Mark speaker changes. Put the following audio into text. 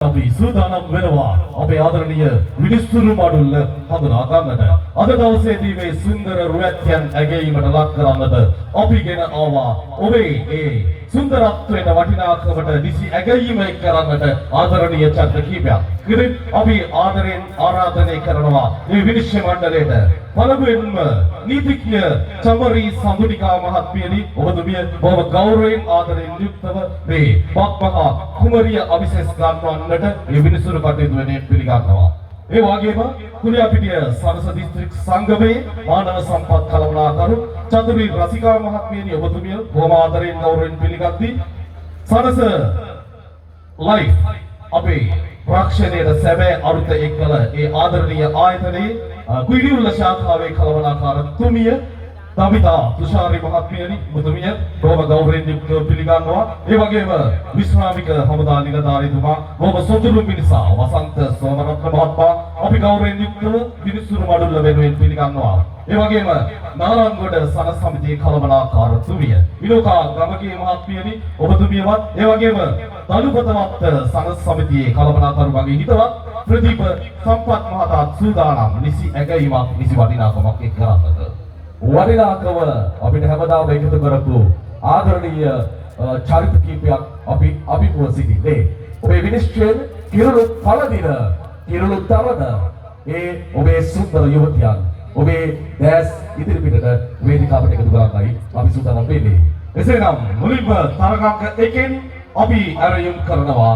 Speaker 1: අපි සූදානම් වෙනවා අපේ ආදරණීය මිනිස්සුරු මඩුල්ල හඳුනා ගන්නට. අද දවසේදී මේ සුන්දර රුවැත්යන් ඇගීමට ලක් කරන්නට අපි ගෙන ආවා ඔබේ ඒ සුන්දරත්වයට වටිනාකමට නිසි ඇගීම කරන්නට ආදරණීය චන්ද්‍ර කීපයක්. ඉතින් අපි ආදරෙන් ආරාධනය කරනවා මේ විනිශ්චය මණ්ඩලයට. පළමුවෙන්ම නීතිඥ චමරි සඳුනිකා මහත්මියනි ඔබතුමිය බොහොම ගෞරවයෙන් ආදරයෙන් යුක්තව මේ පක්මහා කුමරිය අවිශේෂ ගන්වන්නට මේ විනිසුරු කටයුතු වෙනුවෙන් පිළිගන්නවා. ඒ වගේම කුලියාපිටිය සරස දිස්ත්‍රික් සංගමයේ මානව සම්පත් කළමනාකරු චතුරි රසිකා මහත්මියනි ඔබතුමිය බොහොම ආදරයෙන් ගෞරවයෙන් පිළිගත්දී සරස ලයිව් අපේ ප්‍රාක්ෂණයේ සැබෑ අරුත එක්කල ඒ ආදරණීය ආයතනයේ කුයිරිඋල්ල ශාඛාවේ කළමනාකාර තුමිය දමිතා තුෂාරි මහත්මියනි ඔබතුමිය බොහොම ගෞරවයෙන් යුක්තව පිළිගන්නවා. ඒ වගේම විශ්‍රාමික හමුදා නිලධාරීතුමා බොහොම සොදුරු මිනිසා වසන්ත සෝමරත්න මහත්මයා අපි ගෞරවයෙන් යුක්තව විනිසුරු මඩුල්ල වෙනුවෙන් පිළිගන්නවා. ඒ වගේම නාරංගොඩ සනස් සමිතියේ කළමනාකාර තුමිය විලෝකා ගමගේ මහත්මියනි ඔබතුමියවත් ඒ වගේම දලුපතවත් සනස් සමිතියේ කළමනාකරු වගේ හිතවත් ප්‍රදීප සම්පත් මහතා සූදානම් නිසි ඇගීමක් නිසි වටිනාකමක් එක් කරන්නට. වටිනාකම අපිට හැමදාම එකතු කරපු ආදරණීය චරිත කීපයක් අපි අභිමුව සිටින්නේ. ඔබේ විනිශ්චයෙන් කිරුළු පළදින කිරුළු තවන ඒ ඔබේ සුන්දර යුවතියන් ඔබේ දැස් ඉදිරිපිටට වේදිකාවට එකතු කරන්නයි අපි සූදානම් වෙන්නේ. එසේනම් මුලින්ම තරගාංක 1 අපි ආරම්භ කරනවා.